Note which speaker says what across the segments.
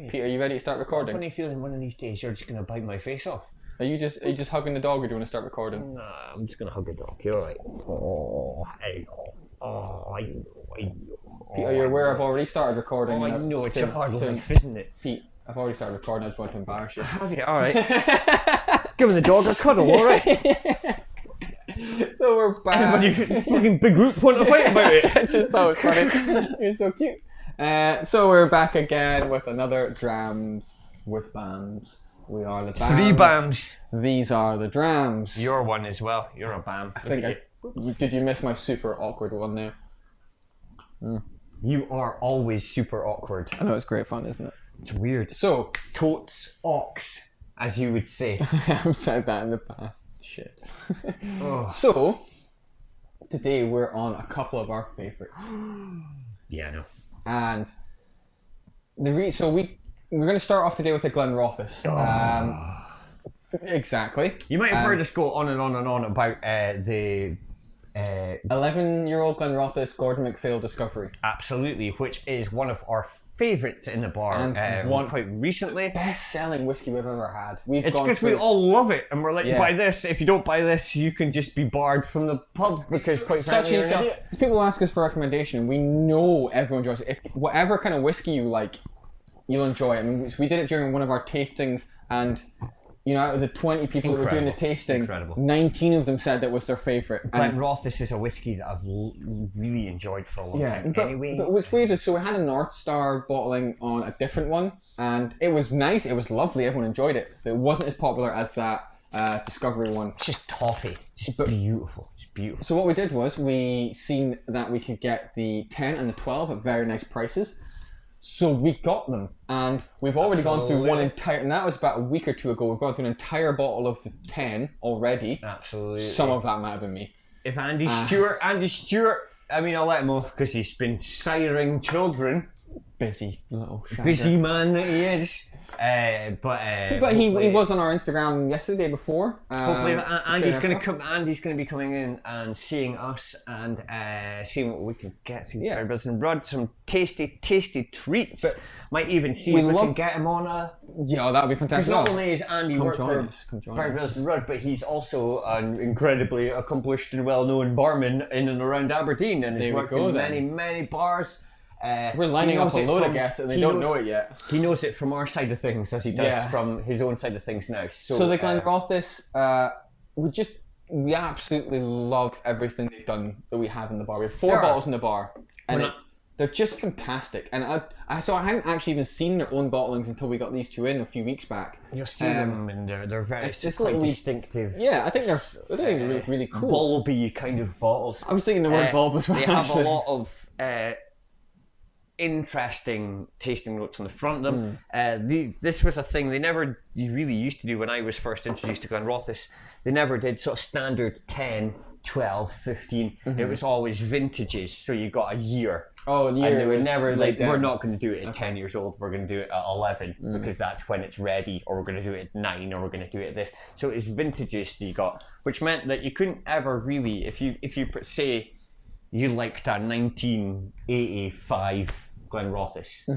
Speaker 1: Pete, are you ready to start
Speaker 2: I've got a
Speaker 1: recording?
Speaker 2: funny feeling one of these days you're just going to bite my face off.
Speaker 1: Are you just hugging the dog, or do you want to start recording?
Speaker 2: Nah, I'm just going to hug the dog. You're alright. Oh, hey. Oh, I know.
Speaker 1: Pete, are you aware I've already started recording?
Speaker 2: Oh, I know. It's a hard
Speaker 1: to-
Speaker 2: life, isn't it?
Speaker 1: Pete, I've already started recording. I just want to embarrass you.
Speaker 2: Have you? Alright. Just giving the dog a cuddle, alright?
Speaker 1: So we're back.
Speaker 2: Everybody fucking big group want to fight about it.
Speaker 1: I just thought it was funny. You're so cute. So we're back again with another Drams with BAMs. We are the BAMs.
Speaker 2: 3 BAMs.
Speaker 1: These are the Drams.
Speaker 2: You're one as well. You're a BAM.
Speaker 1: I think did you miss my super awkward one there?
Speaker 2: You are always super awkward.
Speaker 1: I know, it's great fun, isn't it?
Speaker 2: It's weird.
Speaker 1: So,
Speaker 2: Totes ox, as you would say.
Speaker 1: I've said that in the past. Shit.
Speaker 2: Oh.
Speaker 1: So, today we're on a couple of our favourites.
Speaker 2: Yeah, I know.
Speaker 1: And we're going to start off today with the Glenrothes. Exactly.
Speaker 2: You might have heard us go on and on and on about the
Speaker 1: 11-year-old Glenrothes Gordon MacPhail discovery.
Speaker 2: absolutely, which is one of our favourites in the bar.
Speaker 1: And
Speaker 2: one quite recently.
Speaker 1: Best-selling whiskey we've ever had.
Speaker 2: It's because we all love it, and we're like,
Speaker 1: Yeah.
Speaker 2: buy this. If you don't buy this, you can just be barred from the pub because, quite frankly, you're an idiot.
Speaker 1: People ask us for recommendation. We know everyone enjoys it. If whatever kind of whiskey you like, you'll enjoy it. I mean, we did it during one of our tastings, and out of the 20 people that were doing the tasting,
Speaker 2: Incredible.
Speaker 1: 19 of them said that was their favourite.
Speaker 2: Glenrothes is a whiskey that I've really enjoyed for a long time. Anyway,
Speaker 1: but what's weird is, so we had a North Star bottling on a different one, and it was nice, it was lovely, everyone enjoyed it, but it wasn't as popular as that Discovery one.
Speaker 2: it's just toffee. It's just beautiful. It's beautiful.
Speaker 1: So what we did was, we seen that we could get the 10 and the 12 at very nice prices. So we got them, and we've already gone through one entire, and that was about a week or two ago, we've gone through an entire bottle of the 10 already.
Speaker 2: Absolutely.
Speaker 1: Some of that might have been me.
Speaker 2: If Andy Stewart, I mean, I'll let him off because he's been siring children.
Speaker 1: Busy little shagger.
Speaker 2: Busy man that he is.
Speaker 1: But he was on our Instagram yesterday before.
Speaker 2: Hopefully, Andy's going to come. Andy's going to be coming in and seeing us and seeing what we can get through Glebnrothes and Rudd. Some tasty, tasty treats. But might even see if we can get him on a.
Speaker 1: Yeah, that would be fantastic.
Speaker 2: Because not only is Andy work for
Speaker 1: Glebnrothes
Speaker 2: and Rudd, but he's also an incredibly accomplished and well-known barman in and around Aberdeen, and has worked in many, many bars.
Speaker 1: We're lining up a load of guests and they don't know it yet.
Speaker 2: He knows it from our side of things as he does from his own side of things now. So
Speaker 1: the Glenrothes, we absolutely love everything they've done that we have in the bar. We have 4 bottles in the bar, and they're just fantastic. And I hadn't actually even seen their own bottlings until we got these 2 in a few weeks back.
Speaker 2: You'll see them, and they're very quite distinctive.
Speaker 1: Yeah, I think they're really cool.
Speaker 2: Bulby kind of bottles.
Speaker 1: I was thinking the word bulb as well.
Speaker 2: They have a lot of interesting tasting notes on the front of them. This was a thing they never really used to do when I was first introduced to Glenrothes. They never did sort of standard 10, 12, 15. It was always vintages, so you got a year.
Speaker 1: Oh, a year.
Speaker 2: And they were never like, we're not going to do it at 10 years old, we're going to do it at 11 because that's when it's ready, or we're going to do it at 9, or we're going to do it at this. So it's vintages that you got, which meant that you couldn't ever really, if you say you liked a 1985 Glenrothes.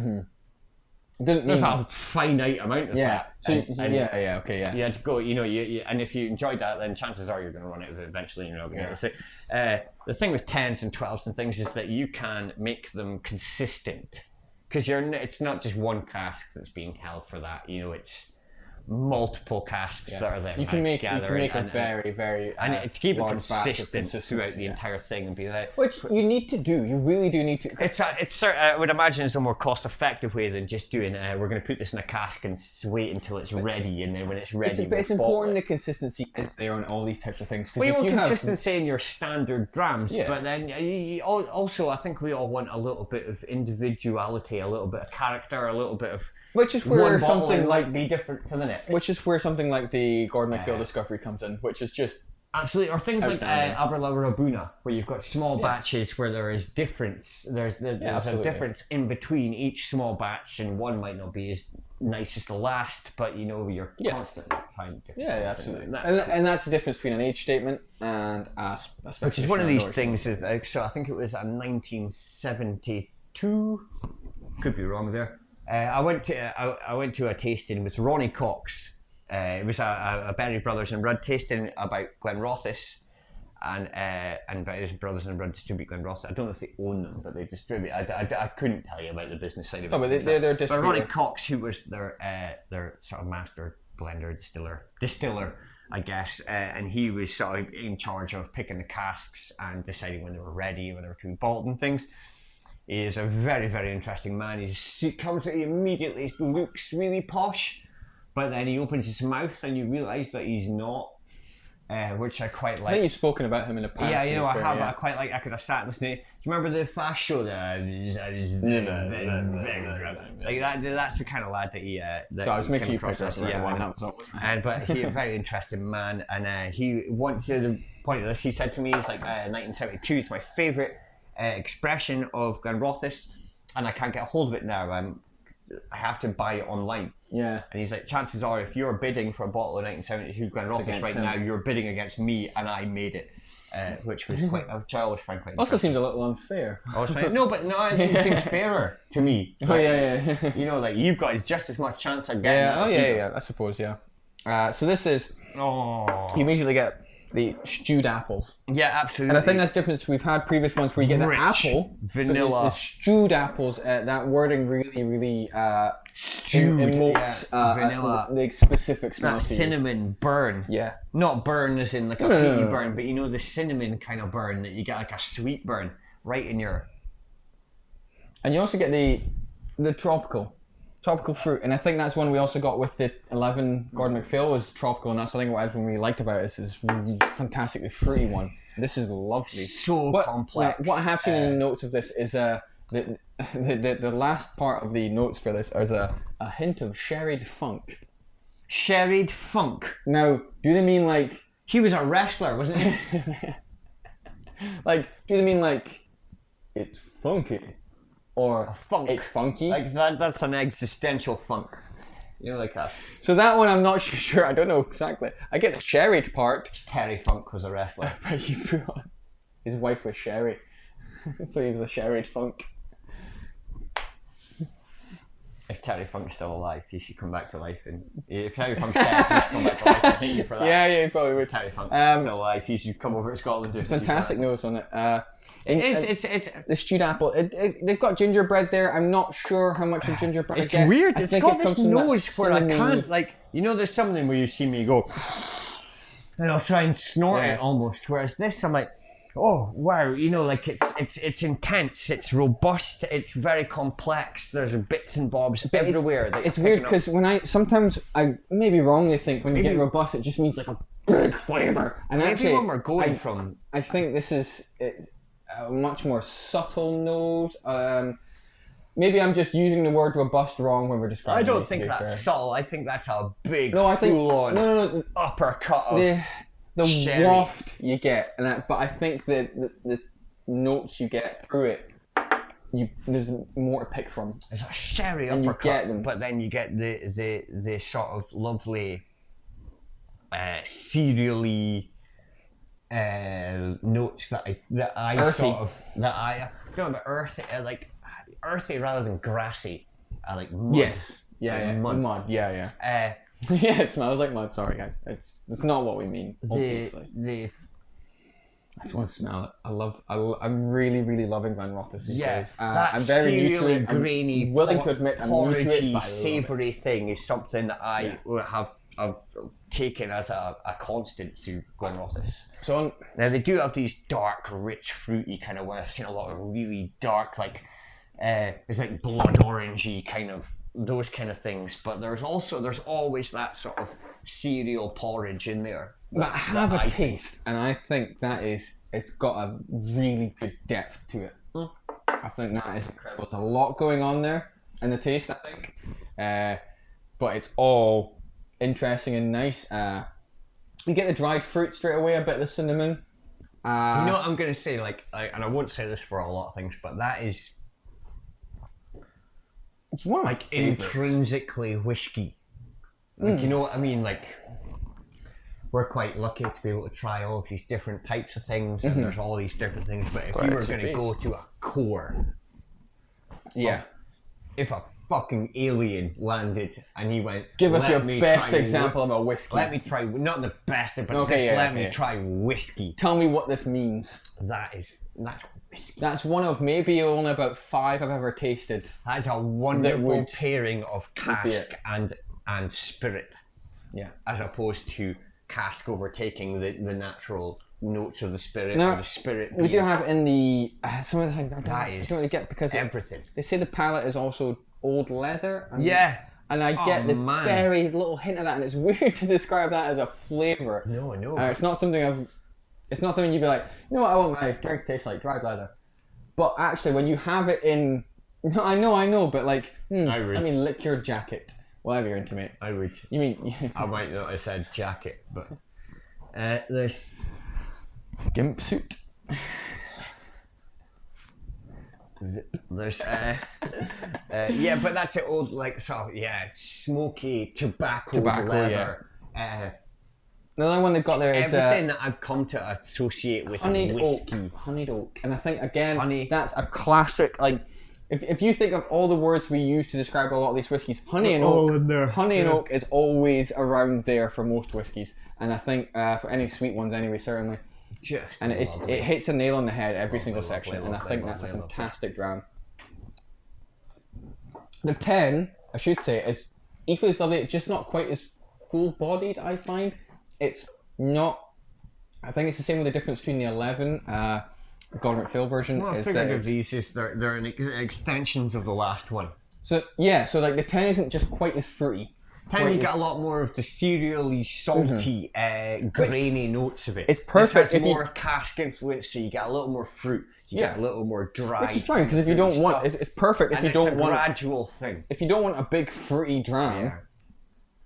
Speaker 2: There's a finite amount of that.
Speaker 1: So yeah.
Speaker 2: You had to go, and if you enjoyed that, then chances are you're going to run out of it eventually. You're not going to get it. The thing with 10s and 12s and things is that you can make them consistent, because it's not just one cask that's being held for that. It's multiple casks that are there.
Speaker 1: You can make a very, very
Speaker 2: and to keep it consistent throughout the entire thing, and be like,
Speaker 1: which you need to do. You really do need to.
Speaker 2: I would imagine it's a more cost-effective way than just doing. We're going to put this in a cask and wait until it's ready, and then when it's ready,
Speaker 1: it's important the consistency is there on all these types of things.
Speaker 2: Well, you want consistency in your standard drams, but then also I think we all want a little bit of individuality, a little bit of character, a little bit of.
Speaker 1: Which is where something
Speaker 2: might be different to the next.
Speaker 1: Which is where something like the Gordon MacPhail Discovery comes in, which is just
Speaker 2: absolutely, or things like Aberlour where you've got small batches where there is difference. There's a difference in between each small batch, and one might not be as nice as the last, but you're constantly trying to.
Speaker 1: Yeah, absolutely. And that's the difference between an age statement and a specification.
Speaker 2: Which is one of these things. So I think it was a 1972. Could be wrong there. I went to a tasting with Ronnie Cox. It was a Berry Brothers and Rudd tasting about Glenrothes, and Berry Brothers and Rudd distribute Glenrothes. I don't know if they own them, but they distribute. I couldn't tell you about the business side of it.
Speaker 1: Oh, but they're distributor.
Speaker 2: But Ronnie Cox, who was their sort of master blender distiller, I guess, and he was sort of in charge of picking the casks and deciding when they were ready, when they were to be bottled and things. He is a very, very interesting man. He comes at you immediately, looks really posh, but then he opens his mouth and you realise that he's not, which I quite like.
Speaker 1: I think you've spoken about him in the past.
Speaker 2: Yeah, you know, I have. Yeah. I quite like that because I sat listening. Do you remember the Fast Show? That I was very drunk. Like that's the kind of lad that he.
Speaker 1: So I was making you pick up the right one. That was all.
Speaker 2: But he's a very interesting man, and he wants to the point of this. He said to me, "It's like 1972 is my favourite expression of Glenrothes, and I can't get a hold of it now. I have to buy it online."
Speaker 1: Yeah.
Speaker 2: And he's like, chances are, if you're bidding for a bottle of 1972 Glenrothes right now, you're bidding against me, and I made it, which was which I always find quite.
Speaker 1: Also seems a little unfair.
Speaker 2: No, but no, I think it seems fairer to me.
Speaker 1: Oh yeah.
Speaker 2: You know, like you've got just as much chance of getting.
Speaker 1: Yeah. Oh yeah. I suppose yeah. So this is.
Speaker 2: Oh.
Speaker 1: You immediately get the stewed apples.
Speaker 2: Yeah, absolutely.
Speaker 1: And I think that's different. We've had previous ones where you get the apple,
Speaker 2: vanilla,
Speaker 1: the stewed apples. That wording really
Speaker 2: stewed
Speaker 1: emotes
Speaker 2: vanilla,
Speaker 1: the specific smell.
Speaker 2: That cinnamon burn.
Speaker 1: Yeah.
Speaker 2: Not burn as in like a peaty burn, but you know the cinnamon kind of burn that you get, like a sweet burn right in your.
Speaker 1: And you also get the tropical fruit, and I think that's one we also got with the 11 Gordon MacPhail was tropical, and that's something what everyone really liked about it. Is this really fantastically fruity one. This is lovely.
Speaker 2: So complex.
Speaker 1: What I have seen in the notes of this is the last part of the notes for this is a hint of sherried funk.
Speaker 2: Sherried funk.
Speaker 1: Now, do they mean like
Speaker 2: he was a wrestler, wasn't he?
Speaker 1: Like, do they mean like it's funky? Or
Speaker 2: a funk.
Speaker 1: It's funky.
Speaker 2: Like that's an existential funk. You know, like a.
Speaker 1: So that one I'm not sure. I don't know exactly. I get the sherried part.
Speaker 2: Terry Funk was a wrestler.
Speaker 1: But he put on, his wife was Sherry, so he was a sherried funk.
Speaker 2: If Terry Funk's still alive, he should come back to life. And if Terry Funk's dead, he should come back to life. I thank you for that.
Speaker 1: Yeah, he probably would.
Speaker 2: Terry Funk's still alive. He should come over to Scotland.
Speaker 1: Fantastic notes on it.
Speaker 2: It's
Speaker 1: the stewed apple. They've got gingerbread there. I'm not sure how much of gingerbread.
Speaker 2: It's weird. It's got this nose where I can't there's something where you see me go, and I'll try and snort it almost. Whereas this, I'm like, oh wow, it's intense. It's robust. It's very complex. There's bits and bobs everywhere.
Speaker 1: It's weird because sometimes I maybe wrongly think when you get robust, it just means like a big flavor. And actually,
Speaker 2: when we're going from,
Speaker 1: I think this is. A much more subtle nose. Maybe I'm just using the word robust wrong when we're describing.
Speaker 2: I don't think that's subtle. I think that's a big
Speaker 1: full-on
Speaker 2: uppercut of
Speaker 1: the
Speaker 2: sherry.
Speaker 1: waft you get, but I think that the notes you get through it, there's more to pick from.
Speaker 2: It's a sherry
Speaker 1: and
Speaker 2: uppercut,
Speaker 1: you get them.
Speaker 2: But then you get the sort of lovely cereally. Notes that I earthy, like earthy rather than grassy. I like mud.
Speaker 1: Yes. Yeah. Mud. Yeah. Yeah, it smells like mud. Sorry, guys. It's not what we mean. Obviously. I just want to smell it. I'm really, really loving Glenrothes these days.
Speaker 2: That
Speaker 1: I'm very new to it.
Speaker 2: grainy,
Speaker 1: I'm willing to admit I'm new to it.
Speaker 2: Savoury thing is something that I have taken as a constant through Glenrothes.
Speaker 1: So
Speaker 2: now they do have these dark, rich, fruity kind of ones. I've seen a lot of really dark, it's like blood orangey kind of those kind of things. But there's always that sort of cereal porridge in there.
Speaker 1: But I have a taste, and I think it's got a really good depth to it. I think that is incredible. There's a lot going on there in the taste, I think, but it's all interesting and nice. You get the dried fruit straight away, a bit of the cinnamon.
Speaker 2: You know what I'm going to say, and I won't say this for a lot of things, but that is
Speaker 1: it's one of my favorites.
Speaker 2: Intrinsically whiskey. You know what I mean? We're quite lucky to be able to try all of these different types of things, and there's all these different things, but if you were going to go to a core, if a fucking alien landed and he went,
Speaker 1: give us your best example of a whiskey.
Speaker 2: Let me try, not the best, but let me try whiskey.
Speaker 1: Tell me what this means.
Speaker 2: That's whiskey.
Speaker 1: That's one of maybe only about 5 I've ever tasted.
Speaker 2: That's a wonderful pairing of cask and spirit.
Speaker 1: Yeah.
Speaker 2: As opposed to cask overtaking the natural notes of the spirit, or the spirit.
Speaker 1: We do have in the some of the things I don't really get because
Speaker 2: everything.
Speaker 1: They say the palate is also old leather. And I get the very little hint of that, and it's weird to describe that as a flavour.
Speaker 2: No, I know.
Speaker 1: It's not something It's not something you'd be like, you know what, I want my drink to taste like dried leather. But actually, when you have it in, I know, but like, lick your jacket. Whatever you're into, mate.
Speaker 2: I would.
Speaker 1: You mean?
Speaker 2: I might not have said jacket, but this
Speaker 1: gimp suit.
Speaker 2: There's but that's it. Old smoky tobacco leather.
Speaker 1: Yeah. Another one they've got there is
Speaker 2: everything that I've come to associate with whiskey.
Speaker 1: Honeyed oak, and I think again that's a classic. Like if you think of all the words we use to describe a lot of these whiskies, honey and oak is always around there for most whiskies, and I think for any sweet ones anyway, certainly. It hits a nail on the head every single section, and I think that's a fantastic dram. The 10, I should say, is equally as lovely. It's just not quite as full-bodied, I find. It's not. I think it's the same with the difference between the 11 Gordon MacPhail version.
Speaker 2: Well, I figured of these is they're extensions of the last one.
Speaker 1: So like the 10 isn't just quite as fruity.
Speaker 2: 10 you get a lot more of the cereally, salty, grainy notes of it.
Speaker 1: It's perfect.
Speaker 2: It's more cask influence, so you get a little more fruit. You get a little more dry.
Speaker 1: Which is fine because if you don't want, it's perfect. If you don't want
Speaker 2: a gradual thing.
Speaker 1: If you don't want a big fruity dram,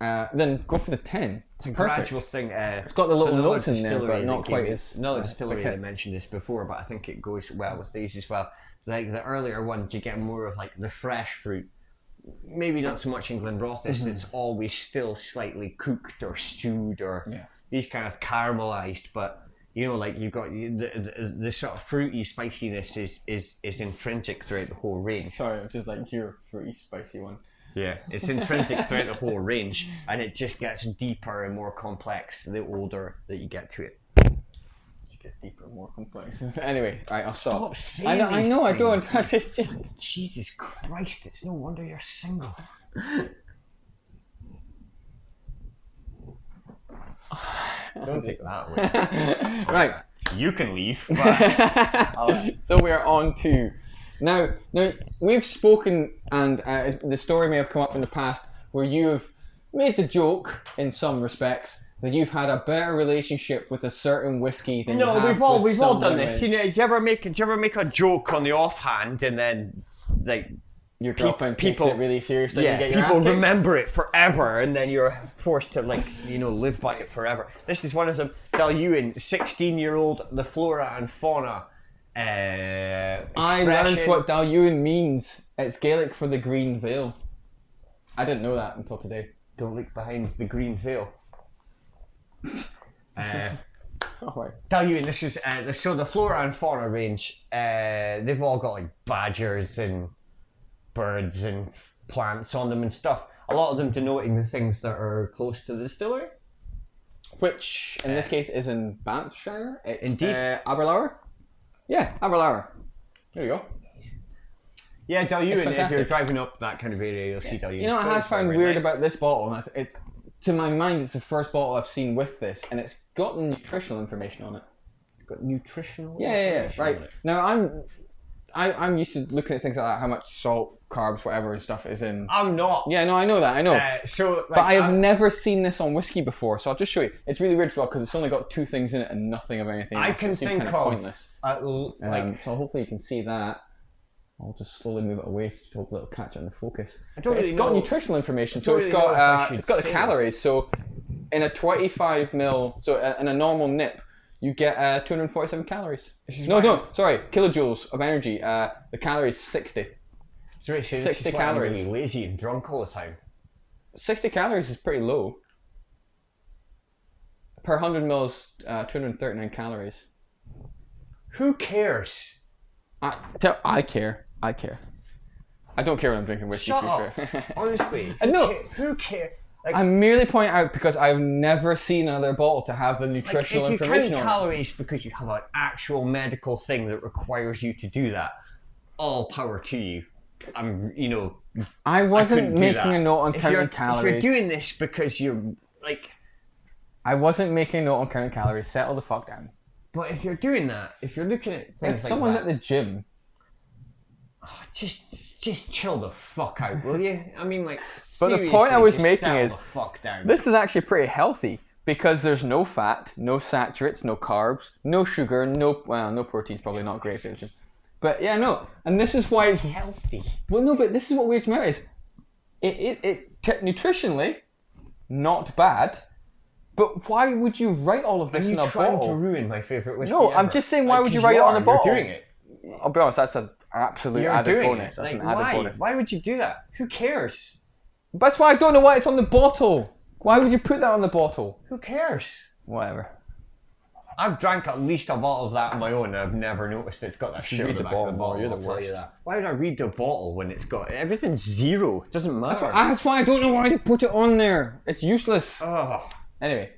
Speaker 1: then go for the 10.
Speaker 2: It's a gradual thing.
Speaker 1: It's got the little notes in there, but not quite as.
Speaker 2: Another distillery that mentioned this before, but I think it goes well with these as well. Like the earlier ones, you get more of like the fresh fruit. Maybe not so much in Glenrothes. It's always still slightly cooked or stewed or these kind of caramelized, but. You know, like you've got the sort of fruity spiciness is intrinsic throughout the whole range.
Speaker 1: Sorry, just like your fruity spicy one.
Speaker 2: Yeah, it's intrinsic throughout the whole range, and it just gets deeper and more complex the older that you get to it.
Speaker 1: You get deeper and more complex. Anyway, right, I'll stop.
Speaker 2: Saying
Speaker 1: I know, I don't.
Speaker 2: It's just Jesus Christ! It's no wonder you're single. Don't take that away.
Speaker 1: Right.
Speaker 2: You can leave. But
Speaker 1: so we're on to now we've spoken, and the story may have come up in the past where you've made the joke in some respects that you've had a better relationship with a certain whiskey than you have
Speaker 2: we've all done this. You know, did you ever make a joke on the offhand and then like
Speaker 1: your girlfriend takes it really seriously? Yeah, and you get
Speaker 2: people remember it forever, and then you're forced to live by it forever. This is one of them. Daluiane, 16-year-old, the flora and fauna.
Speaker 1: I learned what Daluiane means. It's Gaelic for the green veil. I didn't know that until today.
Speaker 2: Don't look behind the green veil.
Speaker 1: Right.
Speaker 2: Daluiane, this is so the flora and fauna range. They've all got like badgers and birds and plants on them and stuff. A lot of them denoting the things that are close to the distillery.
Speaker 1: Which, in this case, is in Banffshire. It's,
Speaker 2: indeed.
Speaker 1: Aberlour? Yeah, Aberlour. There you go.
Speaker 2: Yeah, Daluiane, if you're driving up that kind of area, you'll see Daluiane.
Speaker 1: You know what I have found weird about this bottle? It's, to my mind, it's the first bottle I've seen with this, and it's got nutritional information on it.
Speaker 2: Got nutritional
Speaker 1: information right. On it. Now, I'm used to looking at things like that, how much salt, carbs, whatever and stuff is in.
Speaker 2: I'm not.
Speaker 1: Yeah, no, I know that, I know. But I have never seen this on whiskey before, so I'll just show you. It's really weird as well because it's only got 2 things in it and nothing of anything else.
Speaker 2: I can think
Speaker 1: kind of pointless. So hopefully you can see that. I'll just slowly move it away to hope it'll catch it in the focus. It's got nutritional information, so it's got the calories. So in a 25 ml, so in a normal nip, you get 247 calories. Sorry, kilojoules of energy. The calories 60.
Speaker 2: 60 calories. I'm really lazy and drunk all the time.
Speaker 1: 60 calories is pretty low. Per 100 mils, 239 calories.
Speaker 2: Who cares?
Speaker 1: I care. I don't care when I'm drinking whiskey.
Speaker 2: Shut
Speaker 1: too
Speaker 2: up.
Speaker 1: fair.
Speaker 2: Honestly.
Speaker 1: No.
Speaker 2: Who cares? Like,
Speaker 1: I'm merely pointing out because I've never seen another bottle to have the nutritional
Speaker 2: if you
Speaker 1: information
Speaker 2: count
Speaker 1: on
Speaker 2: calories because you have an actual medical thing that requires you to do that, all power to you.
Speaker 1: I wasn't making
Speaker 2: that.
Speaker 1: a note on counting calories.
Speaker 2: If you're doing this because you're like...
Speaker 1: I wasn't making a note on counting calories. Settle the fuck down.
Speaker 2: But if you're doing that, if you're looking at things
Speaker 1: If someone's
Speaker 2: that,
Speaker 1: at the gym...
Speaker 2: just chill the fuck out, will you? I mean, like,
Speaker 1: but the point I was making
Speaker 2: settle
Speaker 1: is,
Speaker 2: the fuck down.
Speaker 1: This is actually pretty healthy because there's no fat, no saturates, no carbs, no sugar, no protein's probably not great for the gym. But yeah, no, and this is why it's
Speaker 2: healthy.
Speaker 1: Well, no, but this is what weirds me out is, nutritionally, not bad. But why would you write all of this in a bottle?
Speaker 2: Are you trying to ruin my favourite whiskey
Speaker 1: No,
Speaker 2: ever?
Speaker 1: I'm just saying, why would you write it on a bottle?
Speaker 2: You're doing it.
Speaker 1: I'll be honest, that's an absolute added bonus. That's an added bonus.
Speaker 2: Why would you do that? Who cares?
Speaker 1: That's why I don't know why it's on the bottle. Why would you put that on the bottle?
Speaker 2: Who cares?
Speaker 1: Whatever.
Speaker 2: I've drank at least a bottle of that on my own and I've never noticed it's got that shit on the back of the bottle.
Speaker 1: You're the worst.
Speaker 2: Why would I read the bottle when it's got... Everything's zero. It doesn't matter.
Speaker 1: That's why I don't know why they put it on there. It's useless.
Speaker 2: Oh.
Speaker 1: Anyway.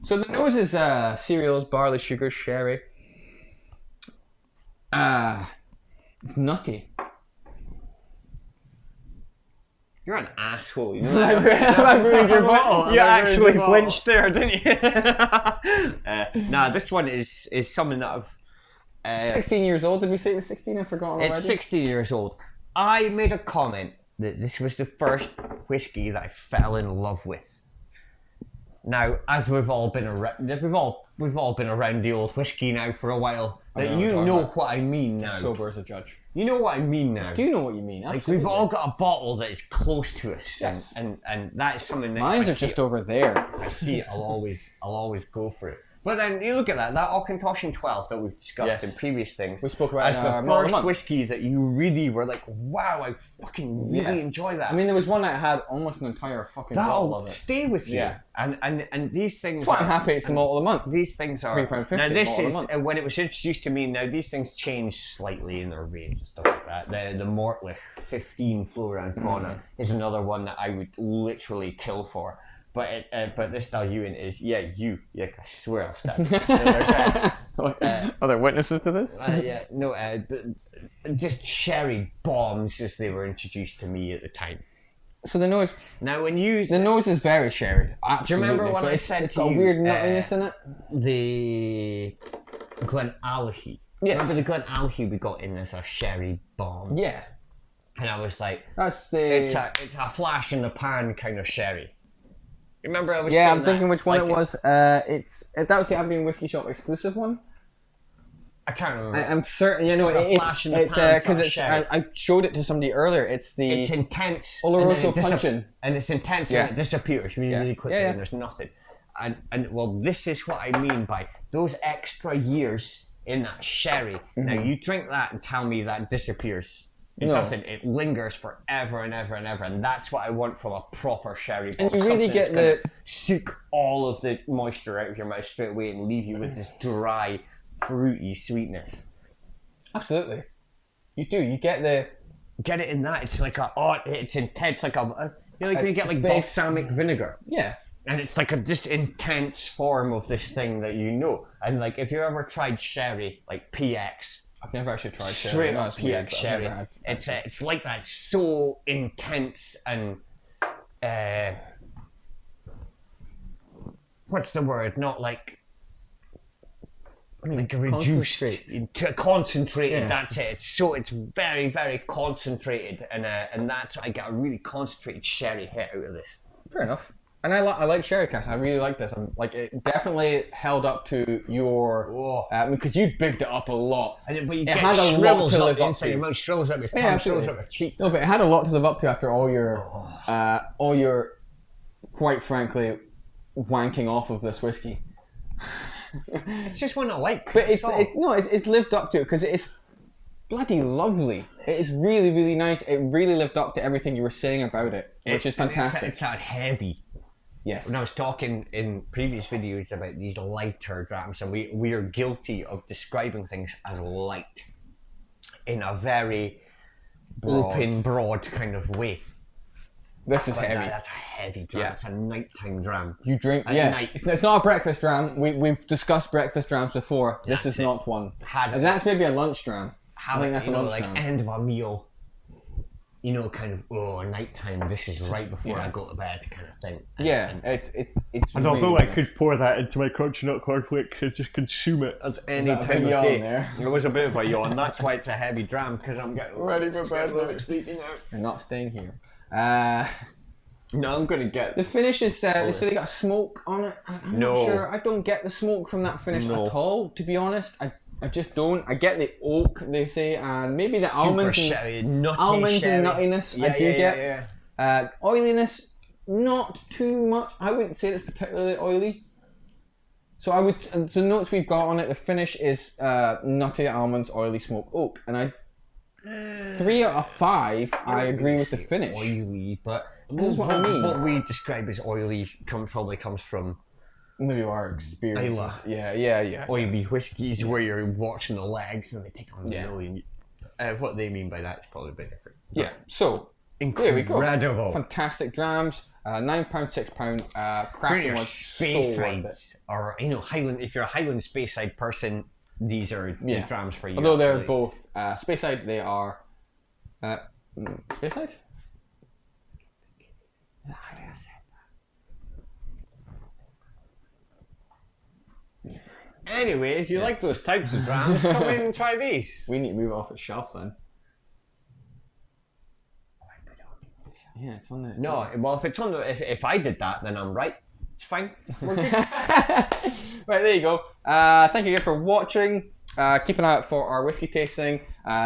Speaker 1: So the nose is cereals, barley, sugar, sherry. It's nutty.
Speaker 2: You're an asshole. You know?
Speaker 1: I ruined your bottle.
Speaker 2: You actually flinched there, didn't you? Nah, this one is something that I've...
Speaker 1: 16 years old. Did we say it was 16? I've forgotten already.
Speaker 2: It's 16 years old. I made a comment that this was the first whiskey that I fell in love with. Now, as we've all been around, we've all been around the old whiskey now for a while. That you know what I mean now.
Speaker 1: Sober as a judge.
Speaker 2: You know what I mean now.
Speaker 1: I do know what you mean.
Speaker 2: Like we've all got a bottle that is close to us,
Speaker 1: yes.
Speaker 2: and that is something that
Speaker 1: Mine are just over there.
Speaker 2: I see it. I'll always go for it. But then you look at that Auchentoshan 12 that we've discussed in previous things.
Speaker 1: We spoke about
Speaker 2: as the first whiskey that you really were like, wow, I fucking really enjoy that.
Speaker 1: I mean, there was one that had almost an entire fucking bottle of it.
Speaker 2: That'll stay with you. Yeah. And these things.
Speaker 1: That's why I'm happy it's the malt of the month.
Speaker 2: These things are
Speaker 1: £3.50.
Speaker 2: Now this is when it was introduced to me. Now these things change slightly in their range and stuff like that. The Mortlach 15 Flora and Fauna is another one that I would literally kill for. But this Daluiane is I swear I'll stab you.
Speaker 1: Are there witnesses to this?
Speaker 2: But just sherry bombs as they were introduced to me at the time.
Speaker 1: So the nose.
Speaker 2: Now when
Speaker 1: the nose is very sherry. Absolutely.
Speaker 2: Do you remember when I said
Speaker 1: it's got a weird nuttiness in it?
Speaker 2: The Glenrothes.
Speaker 1: Yes.
Speaker 2: Remember the Glenrothes we got in as a sherry bomb?
Speaker 1: Yeah.
Speaker 2: And I was like,
Speaker 1: it's
Speaker 2: a flash in the pan kind of sherry. Remember I was
Speaker 1: saying
Speaker 2: I'm
Speaker 1: thinking which one it was. That was the Abbey Whiskey Shop exclusive one.
Speaker 2: I can't remember.
Speaker 1: I'm certain. It's because I showed it to somebody earlier. It's
Speaker 2: intense.
Speaker 1: Oloroso Puncheon.
Speaker 2: And it's intense and it disappears really quickly and there's nothing. And well, this is what I mean by those extra years in that sherry. Now you drink that and tell me that disappears. It doesn't. It lingers forever and ever and ever, and that's what I want from a proper sherry bomb.
Speaker 1: And you really get
Speaker 2: soak all of the moisture out of your mouth straight away and leave you with this dry, fruity sweetness.
Speaker 1: Absolutely, you do. You get
Speaker 2: it in that. It's like it's intense, like when you get like balsamic vinegar.
Speaker 1: Yeah.
Speaker 2: And it's like this intense form of this thing that you know. And like if you ever tried sherry, like PX.
Speaker 1: I've never actually tried
Speaker 2: straight
Speaker 1: sherry.
Speaker 2: up PX sherry. It's like that. It's so intense and what's the word? Not like reduced, concentrated. Yeah. That's it. It's very very concentrated, and that's I get a really concentrated sherry hit out of this.
Speaker 1: Fair enough. And I like sherry cask. I really like this. I'm like it definitely held up to your because you bigged it up a lot.
Speaker 2: But
Speaker 1: it had a lot to live up to.
Speaker 2: Your mouth shrivels up your tongue, shrivels up your cheek.
Speaker 1: No, but it had a lot to live up to after all your quite frankly wanking off of this whiskey.
Speaker 2: It's just one I like.
Speaker 1: But it's lived up to it because it's bloody lovely. It is really really nice. It really lived up to everything you were saying about it, which is fantastic.
Speaker 2: It's that heavy.
Speaker 1: Yes.
Speaker 2: When I was talking in previous videos about these lighter drams, and we are guilty of describing things as light in a very open, broad kind of way.
Speaker 1: This is heavy.
Speaker 2: That's a heavy dram.
Speaker 1: Yeah.
Speaker 2: It's a nighttime dram.
Speaker 1: You drink,
Speaker 2: At
Speaker 1: yeah.
Speaker 2: night.
Speaker 1: It's not a breakfast dram. We've discussed breakfast drams before. This is not one. And that's maybe a lunch dram. I think that's a lunch dram.
Speaker 2: End of a meal. You know, kind of nighttime. This is right before I go to bed, kind of thing.
Speaker 1: It's.
Speaker 2: And although I could pour that into my crunchy nut cornflakes and just consume it as any time of day, there was a bit of a yawn. That's why it's a heavy dram, because I'm getting ready for bed. Sleeping out.
Speaker 1: You're not staying here.
Speaker 2: No, I'm gonna get
Speaker 1: the finish is. They say they got smoke on it. I'm not sure. I don't get the smoke from that finish at all. To be honest, I just don't. I get the oak they say, and maybe the almonds and nuttiness. I do get. Oiliness, not too much. I wouldn't say it's particularly oily. So I would. The notes we've got on it. The finish is nutty almonds, oily smoke, oak, and 3 out of 5. I agree with the finish.
Speaker 2: Oily, but
Speaker 1: this is what I mean.
Speaker 2: What we describe as oily probably comes from
Speaker 1: maybe our experience. Yeah.
Speaker 2: Oily whiskies where you're watching the legs and they take on the nose. What they mean by that is probably a bit different.
Speaker 1: Yeah. So
Speaker 2: incredible.
Speaker 1: There we go. Fantastic drams. £9, £6. Cracking one.
Speaker 2: Speyside, or Highland. If you're a Highland Speyside person, these are the drams for you.
Speaker 1: Although they're both Speyside, they are Speyside.
Speaker 2: Anyway, if you like those types of drams, come in and try these.
Speaker 1: We need to move it off its shelf then. Yeah, it's on there.
Speaker 2: Well, if it's on if I did that, then I'm right. It's fine. We're good.
Speaker 1: Right, there you go. Thank you again for watching. Keep an eye out for our whiskey tasting.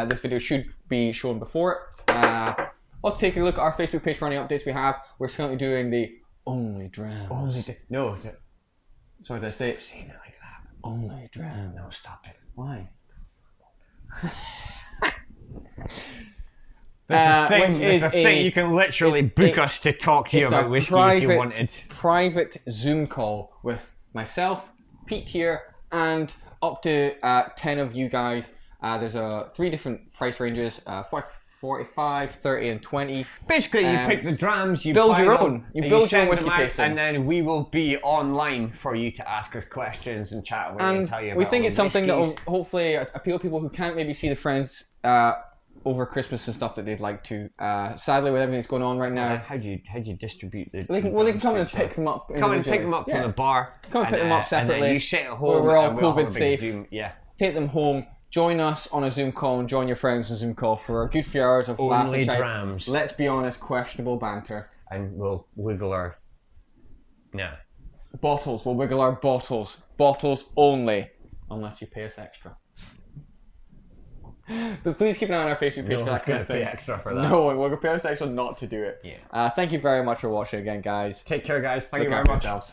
Speaker 1: This video should be shown before it. Also take a look at our Facebook page for any updates we have. We're currently doing the Only Drams. Sorry, did I say it?
Speaker 2: Saying it like that.
Speaker 1: Only Drams.
Speaker 2: No, stop it.
Speaker 1: Why?
Speaker 2: There's a thing you can literally book us to talk to you about whiskey if you wanted.
Speaker 1: Private Zoom call with myself, Pete here, and up to 10 of you guys. There's 3 different price ranges, 45, 30 and 20.
Speaker 2: Basically, you pick the drams, you
Speaker 1: build your
Speaker 2: them,
Speaker 1: own. You build your own whiskey tasting.
Speaker 2: And then we will be online for you to ask us questions and chat away and tell you about
Speaker 1: we think it's something that will
Speaker 2: whiskeys.
Speaker 1: hopefully appeal to people who can't maybe see the friends over Christmas and stuff that they'd like to. Sadly, with everything that's going on right now,
Speaker 2: how do you distribute the?
Speaker 1: They can come and pick them up.
Speaker 2: Come and pick them up from the bar.
Speaker 1: Come and pick them up separately.
Speaker 2: And then you sit at home.
Speaker 1: We're all COVID safe.
Speaker 2: Zoom. Yeah.
Speaker 1: Take them home. Join us on a Zoom call and join your friends on a Zoom call for a good few hours of
Speaker 2: Only drams.
Speaker 1: Let's be honest, questionable banter.
Speaker 2: And we'll wiggle our. No.
Speaker 1: Bottles. We'll wiggle our bottles. Bottles only, unless you pay us extra. But please keep an eye on our Facebook page for that kind of thing.
Speaker 2: Pay extra for that.
Speaker 1: No, we'll pay us extra not to do it.
Speaker 2: Yeah.
Speaker 1: Thank you very much for watching again, guys.
Speaker 2: Take care, guys. Thank you
Speaker 1: Look
Speaker 2: very
Speaker 1: after
Speaker 2: much.
Speaker 1: yourselves.